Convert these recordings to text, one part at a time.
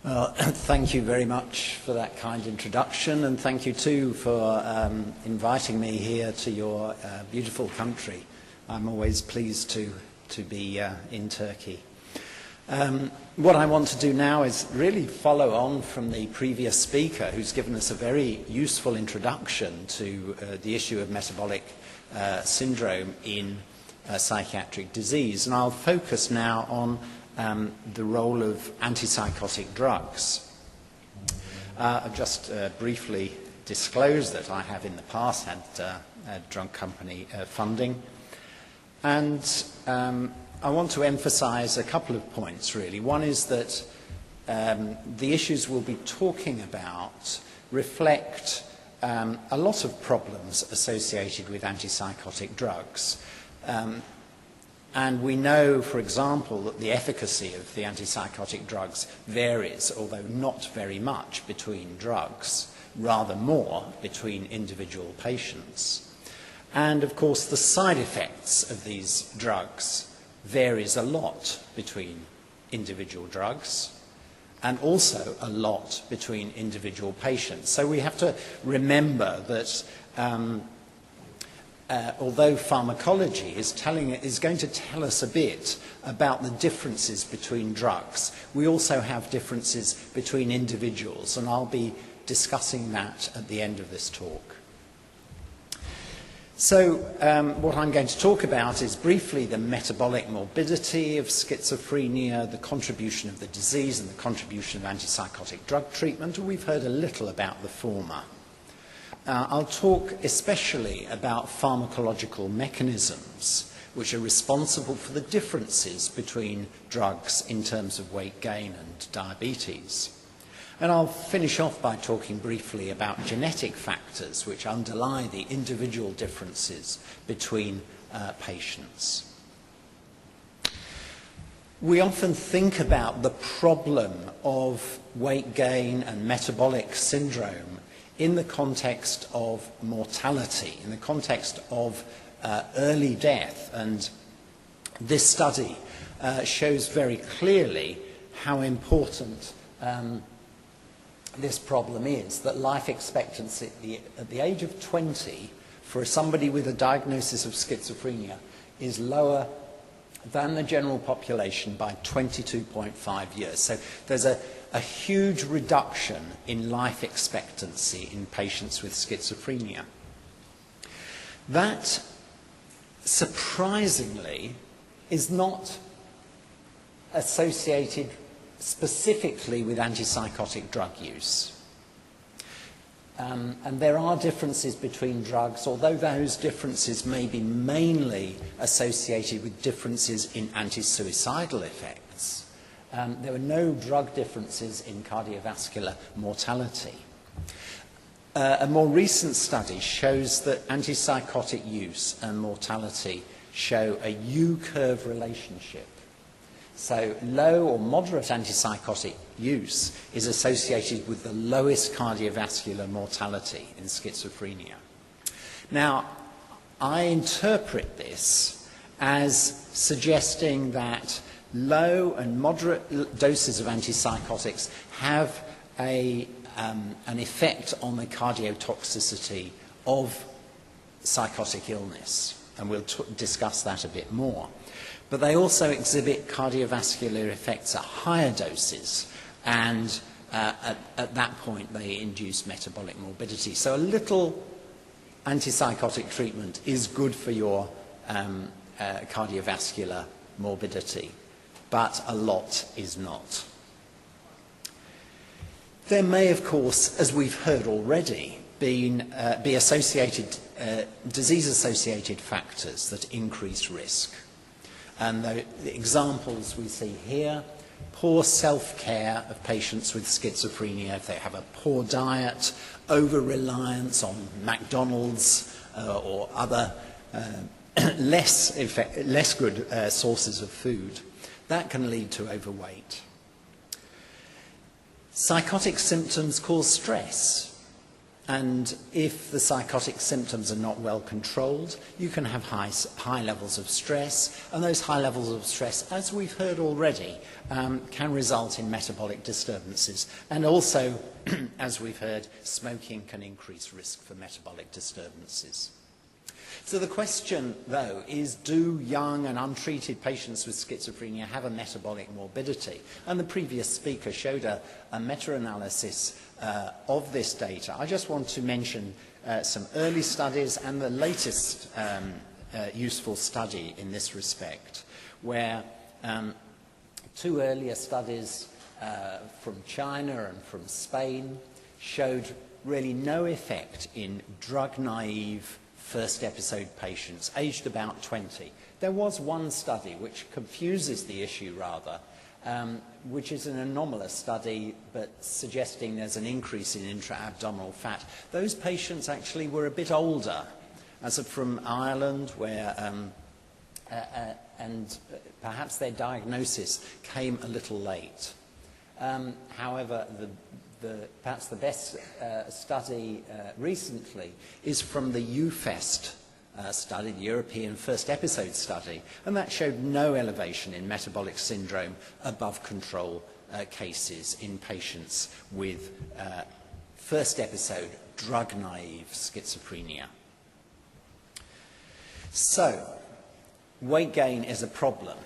Thank you very much for that kind introduction, and thank you too for inviting me here to your beautiful country. I'm always pleased to be in Turkey. What I want to do now is really follow on from the previous speaker, who's given us a very useful introduction to the issue of metabolic syndrome in psychiatric disease. And I'll focus now on the role of antipsychotic drugs. I've just briefly disclosed that I have in the past had drug company funding. And I want to emphasize a couple of points, really. One is that the issues we'll be talking about reflect a lot of problems associated with antipsychotic drugs. And we know, for example, that the efficacy of the antipsychotic drugs varies, although not very much between drugs, rather more between individual patients. And, of course, the side effects of these drugs varies a lot between individual drugs and also a lot between individual patients. So we have to remember that although pharmacology is going to tell us a bit about the differences between drugs, we also have differences between individuals, and I'll be discussing that at the end of this talk. So what I'm going to talk about is briefly the metabolic morbidity of schizophrenia, the contribution of the disease and the contribution of antipsychotic drug treatment, and we've heard a little about the former. I'll talk especially about pharmacological mechanisms which are responsible for the differences between drugs in terms of weight gain and diabetes. And I'll finish off by talking briefly about genetic factors which underlie the individual differences between patients. We often think about the problem of weight gain and metabolic syndrome in the context of mortality, in the context of early death. And this study shows very clearly how important this problem is, that life expectancy at the age of 20 for somebody with a diagnosis of schizophrenia is lower than the general population by 22.5 years. So there's a huge reduction in life expectancy in patients with schizophrenia. That, surprisingly, is not associated specifically with antipsychotic drug use. And there are differences between drugs, although those differences may be mainly associated with differences in anti-suicidal effects. There were no drug differences in cardiovascular mortality. A more recent study shows that antipsychotic use and mortality show a U-curve relationship. So low or moderate antipsychotic use is associated with the lowest cardiovascular mortality in schizophrenia. Now, I interpret this as suggesting that low and moderate doses of antipsychotics have an effect on the cardiotoxicity of psychotic illness, and we'll discuss that a bit more. But they also exhibit cardiovascular effects at higher doses, and at that point they induce metabolic morbidity. So a little antipsychotic treatment is good for your cardiovascular morbidity, but a lot is not. There may, of course, as we've heard already, be associated, disease-associated factors that increase risk. And the examples we see here: poor self-care of patients with schizophrenia, if they have a poor diet, over-reliance on McDonald's or other less good sources of food, that can lead to overweight. Psychotic symptoms cause stress. And if the psychotic symptoms are not well controlled, you can have high levels of stress, and those high levels of stress, as we've heard already, can result in metabolic disturbances. And also, as we've heard, smoking can increase risk for metabolic disturbances. So the question, though, is do young and untreated patients with schizophrenia have a metabolic morbidity? And the previous speaker showed a meta-analysis of this data. I just want to mention some early studies and the latest useful study in this respect, where two earlier studies from China and from Spain showed really no effect in drug-naive first episode patients, aged about 20. There was one study which confuses the issue rather, which is an anomalous study, but suggesting there's an increase in intra-abdominal fat. Those patients actually were a bit older, as from Ireland, where, and perhaps their diagnosis came a little late. However, perhaps the best study recently is from the UFEST study, the European First Episode study, and that showed no elevation in metabolic syndrome above control cases in patients with first episode drug-naive schizophrenia. So, weight gain is a problem.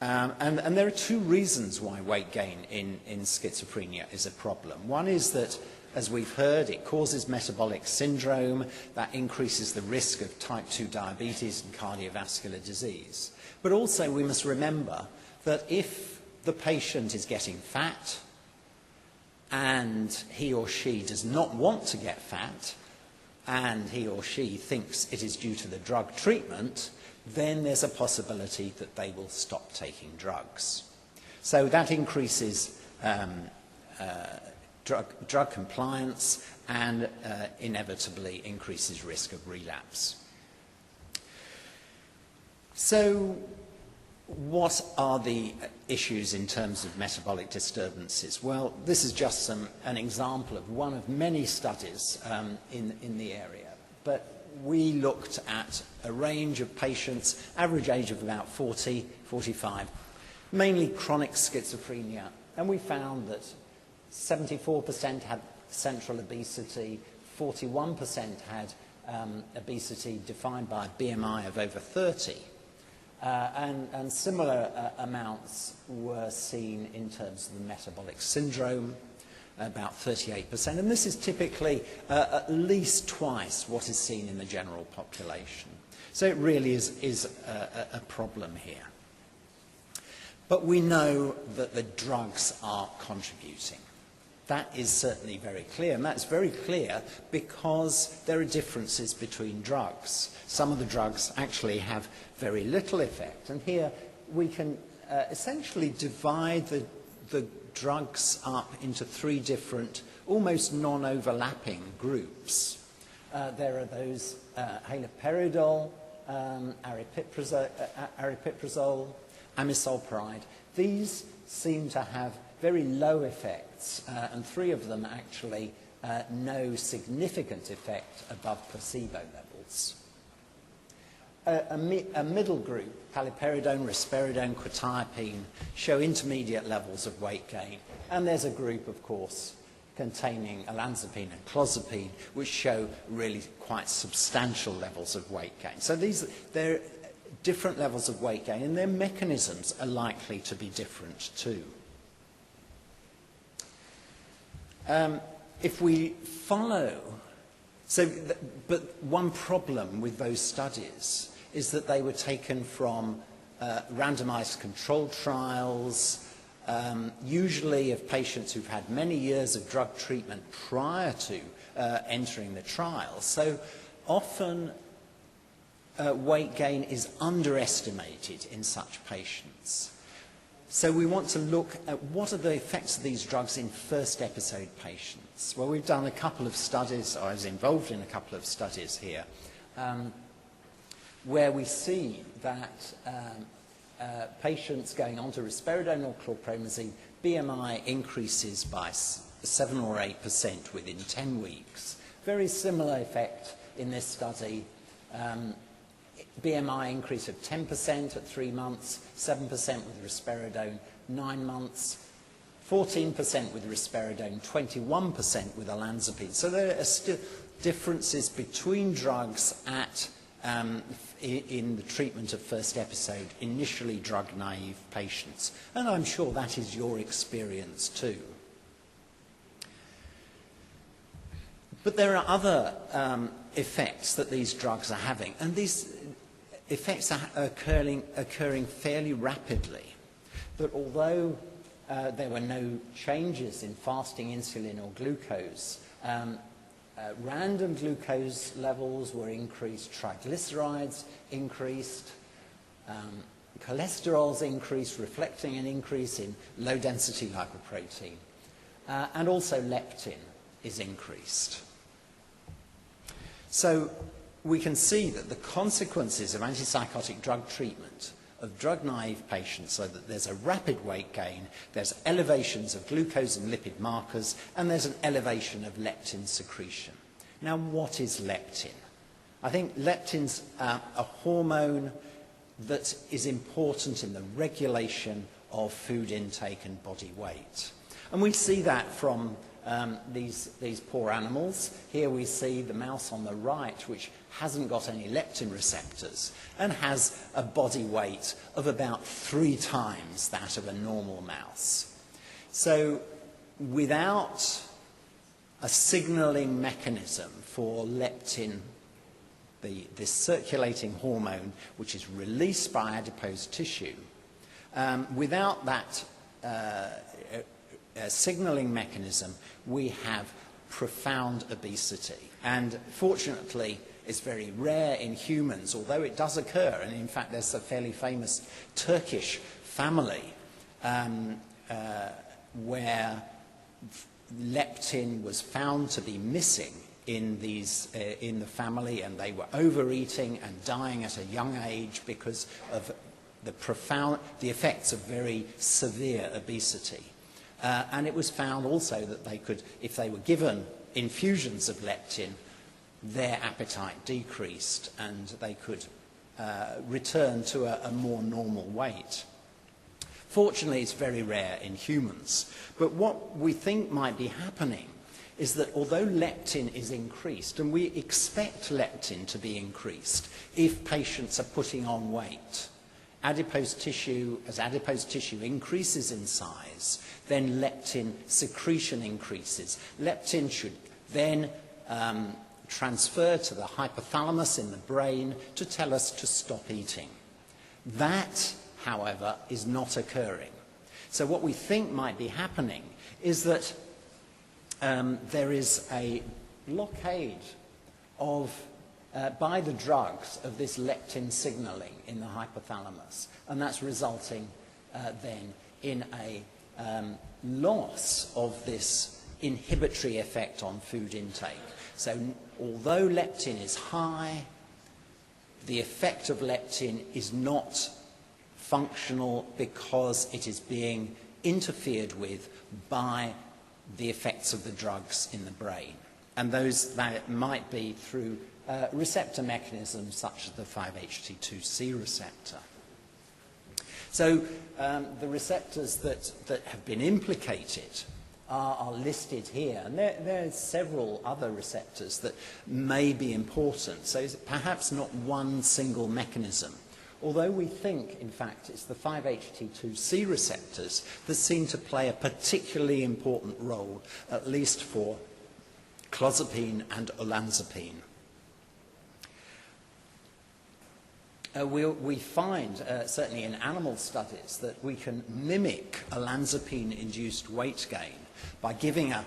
And there are two reasons why weight gain in schizophrenia is a problem. One is that, as we've heard, it causes metabolic syndrome that increases the risk of type 2 diabetes and cardiovascular disease. But also we must remember that if the patient is getting fat and he or she does not want to get fat and he or she thinks it is due to the drug treatment, then there's a possibility that they will stop taking drugs. So that increases drug compliance and inevitably increases risk of relapse. So what are the issues in terms of metabolic disturbances? Well, this is just an example of one of many studies in the area. But we looked at a range of patients, average age of about 40, 45, mainly chronic schizophrenia. And we found that 74% had central obesity, 41% had obesity defined by a BMI of over 30. And similar amounts were seen in terms of the metabolic syndrome, about 38%. And this is typically at least twice what is seen in the general population. So it really is a problem here. But we know that the drugs are contributing. That is certainly very clear, and that's very clear because there are differences between drugs. Some of the drugs actually have very little effect, and here we can essentially divide the drugs up into three different, almost non-overlapping groups. There are those haloperidol, aripiprazole, amisulpride. These seem to have very low effects, and three of them actually no significant effect above placebo levels. A middle group, paliperidone, risperidone, quetiapine, show intermediate levels of weight gain. And there's a group, of course, containing olanzapine and clozapine, which show really quite substantial levels of weight gain. So they're different levels of weight gain, and their mechanisms are likely to be different too. If we follow, but one problem with those studies is that they were taken from randomized controlled trials, usually of patients who've had many years of drug treatment prior to entering the trial. So often weight gain is underestimated in such patients. So we want to look at what are the effects of these drugs in first episode patients. Well, we've done a couple of studies, or I was involved in a couple of studies here, where we see that patients going on to risperidone or chlorpromazine, BMI increases by 7 or 8% within 10 weeks. Very similar effect in this study. BMI increase of 10% at 3 months, 7% with risperidone, 9 months, 14% with risperidone, 21% with olanzapine. So there are still differences between drugs in the treatment of first episode, initially drug-naive patients. And I'm sure that is your experience too. But there are other effects that these drugs are having, and these effects are occurring fairly rapidly. That although there were no changes in fasting insulin or glucose, random glucose levels were increased, triglycerides increased, cholesterols increased, reflecting an increase in low-density lipoprotein, and also leptin is increased. So we can see that the consequences of antipsychotic drug treatment of drug-naive patients, so that there's a rapid weight gain, there's elevations of glucose and lipid markers, and there's an elevation of leptin secretion. Now, what is leptin? I think leptin's a hormone that is important in the regulation of food intake and body weight. And we see that from these poor animals. Here we see the mouse on the right, which hasn't got any leptin receptors and has a body weight of about 3 times that of a normal mouse. So without a signaling mechanism for leptin, this circulating hormone which is released by adipose tissue, without that signaling mechanism, we have profound obesity. And fortunately, it's very rare in humans, although it does occur. And in fact, there's a fairly famous Turkish family where leptin was found to be missing in the family, and they were overeating and dying at a young age because of the effects of very severe obesity. And it was found also that they could, if they were given infusions of leptin, their appetite decreased and they could return to a more normal weight. Fortunately, it's very rare in humans. But what we think might be happening is that although leptin is increased, and we expect leptin to be increased if patients are putting on weight, adipose tissue, as adipose tissue increases in size, then leptin secretion increases. Leptin should then transfer to the hypothalamus in the brain to tell us to stop eating. That, however, is not occurring. So what we think might be happening is that there is a blockade of by the drugs of this leptin signaling in the hypothalamus, and that's resulting then in a loss of this inhibitory effect on food intake. So although leptin is high, the effect of leptin is not functional because it is being interfered with by the effects of the drugs in the brain. And those that might be through receptor mechanisms such as the 5-HT2C receptor. So the receptors that have been implicated are listed here. And there are several other receptors that may be important. So it's perhaps not one single mechanism. Although we think, in fact, it's the 5-HT2C receptors that seem to play a particularly important role, at least for clozapine and olanzapine. We find, certainly in animal studies, that we can mimic olanzapine-induced weight gain by giving a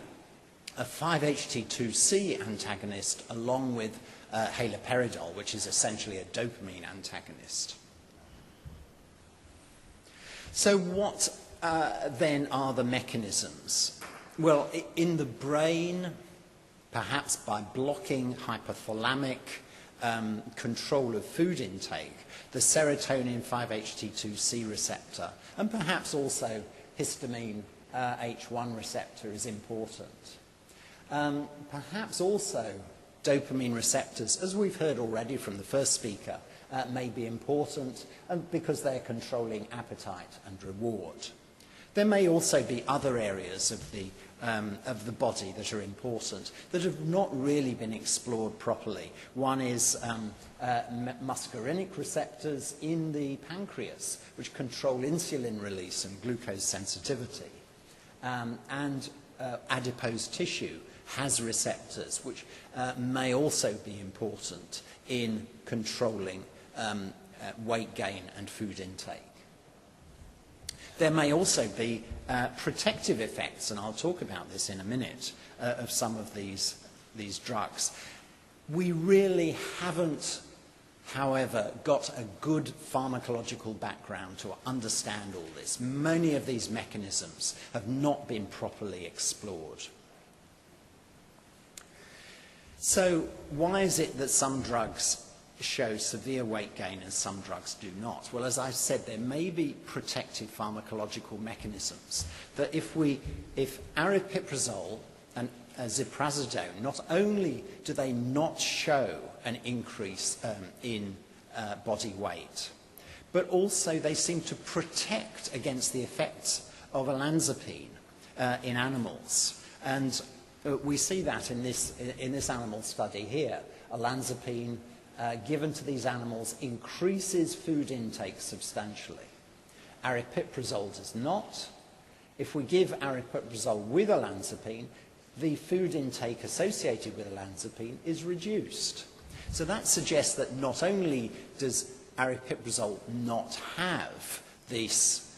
5-HT2C antagonist along with haloperidol, which is essentially a dopamine antagonist. So what then are the mechanisms? Well, in the brain, perhaps by blocking hypothalamic control of food intake, the serotonin 5-HT2C receptor, and perhaps also histamine H1 receptor is important. Perhaps also dopamine receptors, as we've heard already from the first speaker, may be important because they're controlling appetite and reward. There may also be other areas of the body that are important that have not really been explored properly. One is muscarinic receptors in the pancreas, which control insulin release and glucose sensitivity. And adipose tissue has receptors which may also be important in controlling weight gain and food intake. There may also be protective effects, and I'll talk about this in a minute, of some of these drugs. We really haven't, however, got a good pharmacological background to understand all this. Many of these mechanisms have not been properly explored. So why is it that some drugs show severe weight gain and some drugs do not? Well, as I said, there may be protective pharmacological mechanisms that if aripiprazole and ziprasidone, not only do they not show an increase in body weight, but also they seem to protect against the effects of olanzapine in animals. And we see that in this animal study here. Olanzapine given to these animals increases food intake substantially. Aripiprazole does not. If we give aripiprazole with olanzapine, the food intake associated with olanzapine is reduced. So that suggests that not only does aripiprazole not have this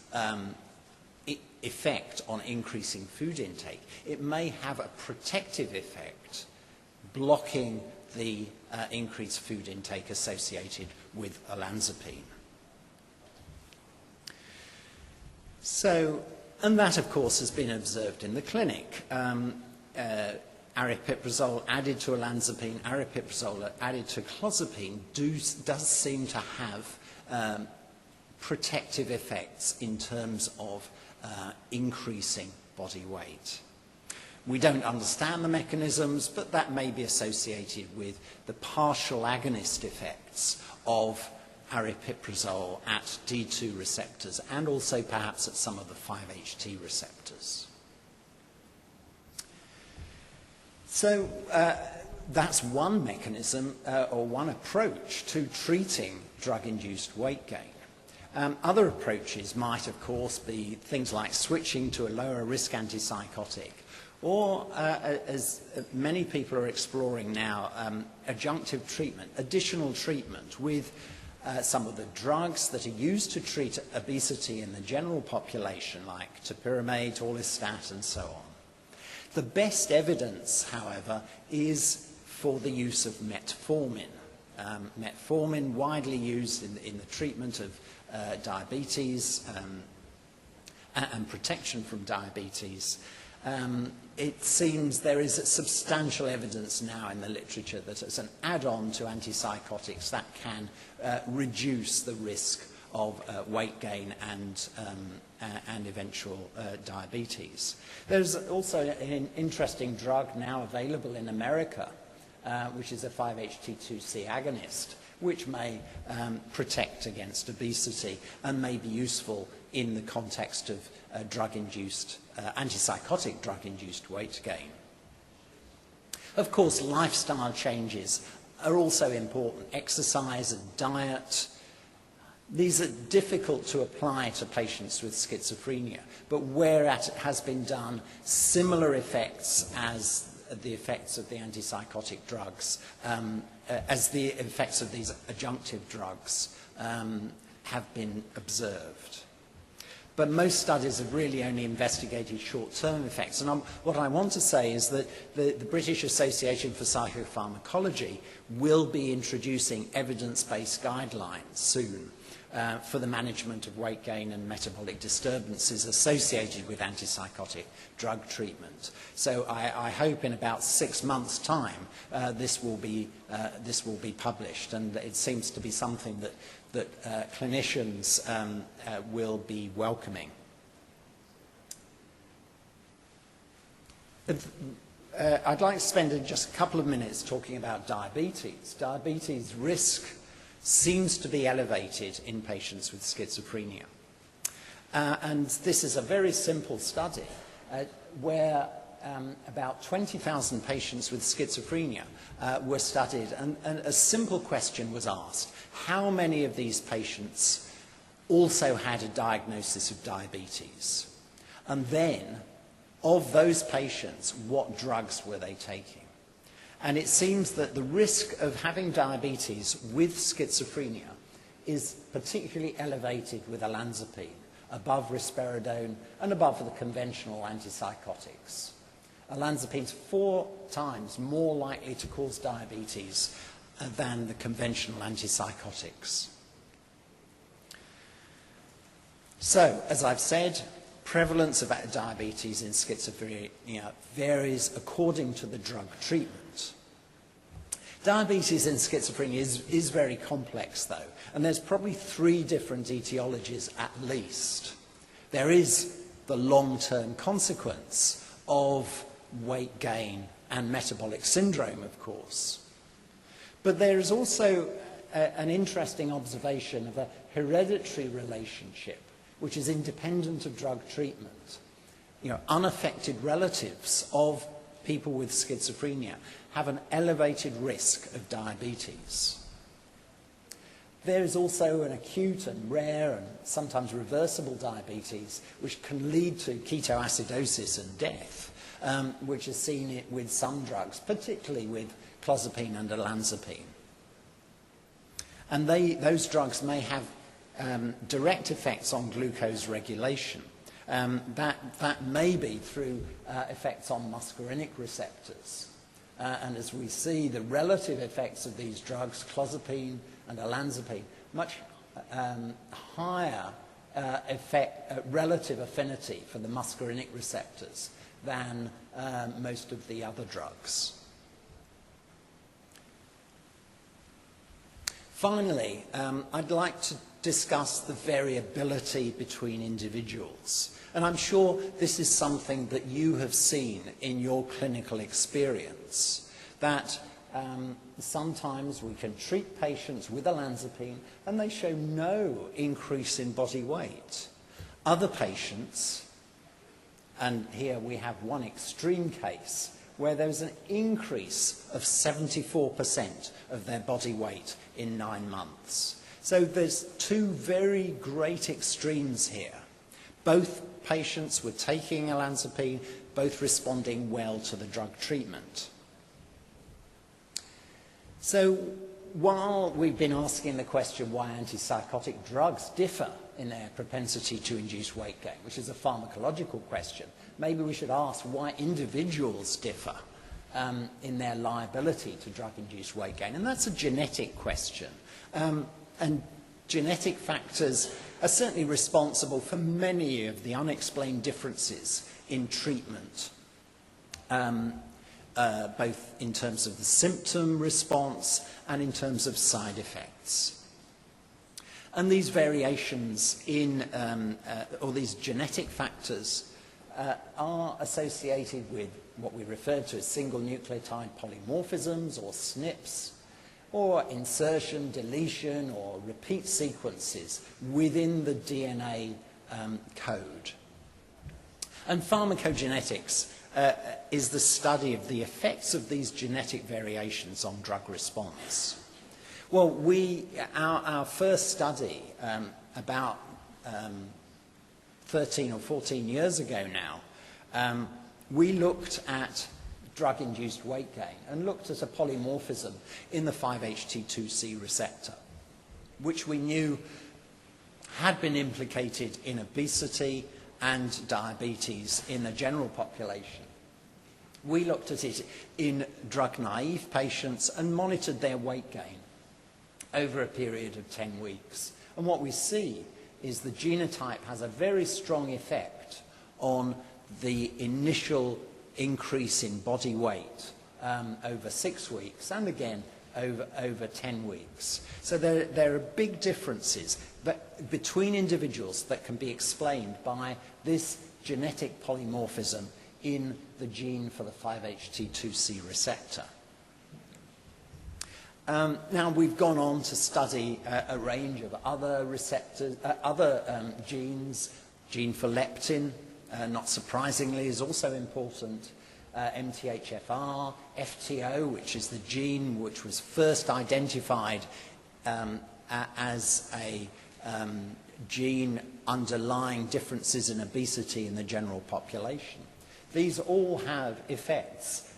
effect on increasing food intake, it may have a protective effect, blocking the increased food intake associated with olanzapine. So, and that of course has been observed in the clinic. Aripiprazole added to olanzapine, aripiprazole added to clozapine does seem to have protective effects in terms of increasing body weight. We don't understand the mechanisms, but that may be associated with the partial agonist effects of aripiprazole at D2 receptors and also perhaps at some of the 5-HT receptors. So that's one mechanism or one approach to treating drug-induced weight gain. Other approaches might, of course, be things like switching to a lower risk antipsychotic, or, as many people are exploring now, adjunctive treatment, additional treatment with some of the drugs that are used to treat obesity in the general population, like topiramate, orlistat, and so on. The best evidence, however, is for the use of metformin. Metformin, widely used in the treatment of diabetes and protection from diabetes. It seems there is substantial evidence now in the literature that as an add-on to antipsychotics that can reduce the risk of weight gain and eventual diabetes. There's also an interesting drug now available in America, which is a 5-HT2C agonist, which may protect against obesity and may be useful in the context of drug-induced, antipsychotic drug-induced weight gain. Of course, lifestyle changes are also important. Exercise and diet. These are difficult to apply to patients with schizophrenia, but where it has been done, similar effects as the effects of the antipsychotic drugs, as the effects of these adjunctive drugs have been observed. But most studies have really only investigated short-term effects. And what I want to say is that the British Association for Psychopharmacology will be introducing evidence-based guidelines soon for the management of weight gain and metabolic disturbances associated with antipsychotic drug treatment. So I hope in about 6 months' time this will be published, and it seems to be something that clinicians will be welcoming. I'd like to spend just a couple of minutes talking about diabetes. Diabetes risk seems to be elevated in patients with schizophrenia. And this is a very simple study where about 20,000 patients with schizophrenia were studied, and a simple question was asked: how many of these patients also had a diagnosis of diabetes? And then, of those patients, what drugs were they taking? And it seems that the risk of having diabetes with schizophrenia is particularly elevated with olanzapine, above risperidone and above the conventional antipsychotics. Olanzapine is 4 times more likely to cause diabetes than the conventional antipsychotics. So, as I've said, prevalence of diabetes in schizophrenia varies according to the drug treatment. Diabetes in schizophrenia is very complex, though, and there's probably 3 different etiologies at least. There is the long-term consequence of weight gain and metabolic syndrome, of course. But there is also an interesting observation of a hereditary relationship, which is independent of drug treatment. You know, unaffected relatives of people with schizophrenia have an elevated risk of diabetes. There is also an acute and rare and sometimes reversible diabetes, which can lead to ketoacidosis and death, which is seen with some drugs, particularly with clozapine and olanzapine. And those drugs may have direct effects on glucose regulation. That may be through effects on muscarinic receptors. And as we see, the relative effects of these drugs, clozapine and olanzapine, much higher relative affinity for the muscarinic receptors than most of the other drugs. Finally, I'd like to discuss the variability between individuals. And I'm sure this is something that you have seen in your clinical experience, that sometimes we can treat patients with olanzapine and they show no increase in body weight. Other patients, and here we have one extreme case, where there's an increase of 74% of their body weight in 9 months. So there's 2 very great extremes here. Both patients were taking olanzapine, both responding well to the drug treatment. So while we've been asking the question why antipsychotic drugs differ in their propensity to induce weight gain, which is a pharmacological question, maybe we should ask why individuals differ in their liability to drug-induced weight gain. And that's a genetic question. And genetic factors are certainly responsible for many of the unexplained differences in treatment, both in terms of the symptom response and in terms of side effects. And these variations in, or these genetic factors, are associated with what we refer to as single nucleotide polymorphisms, or SNPs, or insertion, deletion, or repeat sequences within the DNA code. And pharmacogenetics is the study of the effects of these genetic variations on drug response. Well, our first study about 13 or 14 years ago now, we looked at drug-induced weight gain and looked at a polymorphism in the 5-HT2C receptor, which we knew had been implicated in obesity and diabetes in the general population. We looked at it in drug-naive patients and monitored their weight gain over a period of 10 weeks. And what we see is the genotype has a very strong effect on the initial increase in body weight over 6 weeks, and again over 10 weeks. So there are big differences between individuals that can be explained by this genetic polymorphism in the gene for the 5-HT2C receptor. Now, we've gone on to study a range of other receptors, genes. Gene for leptin, not surprisingly, is also important. MTHFR, FTO, which is the gene which was first identified as a gene underlying differences in obesity in the general population. These all have effects,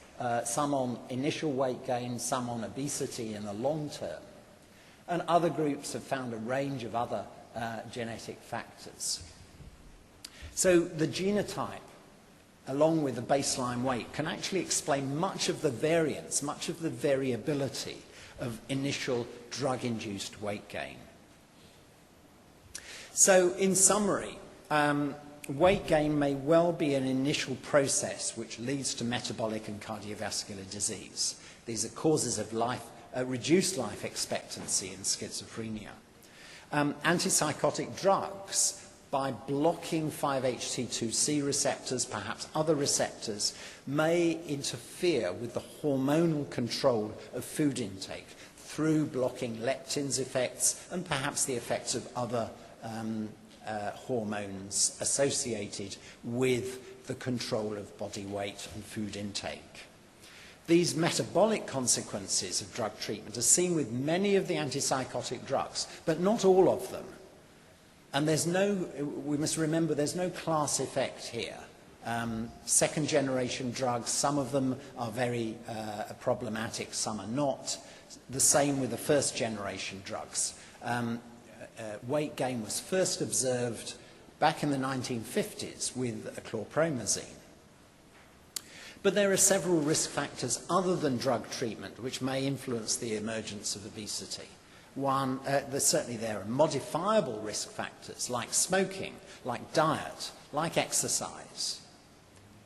some on initial weight gain, some on obesity in the long term. And other groups have found a range of other genetic factors. So the genotype, along with the baseline weight, can actually explain much of the variance, much of the variability of initial drug-induced weight gain. So in summary, weight gain may well be an initial process which leads to metabolic and cardiovascular disease. These are causes of reduced life expectancy in schizophrenia. Antipsychotic drugs, by blocking 5-HT2C receptors, perhaps other receptors, may interfere with the hormonal control of food intake through blocking leptin's effects and perhaps the effects of other hormones associated with the control of body weight and food intake. These metabolic consequences of drug treatment are seen with many of the antipsychotic drugs, but not all of them. And we must remember there's no class effect here. Second-generation drugs, some of them are very problematic, some are not. The same with the first-generation drugs. Weight gain was first observed back in the 1950s with chlorpromazine. But there are several risk factors other than drug treatment which may influence the emergence of obesity. One, certainly there are modifiable risk factors like smoking, like diet, like exercise.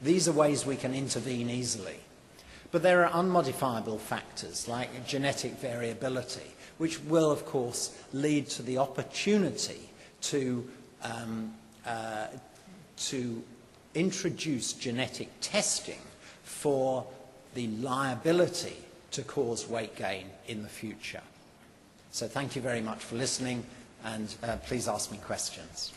These are ways we can intervene easily. But there are unmodifiable factors like genetic variability, which will, of course, lead to the opportunity to introduce genetic testing for the liability to cause weight gain in the future. So thank you very much for listening, and please ask me questions.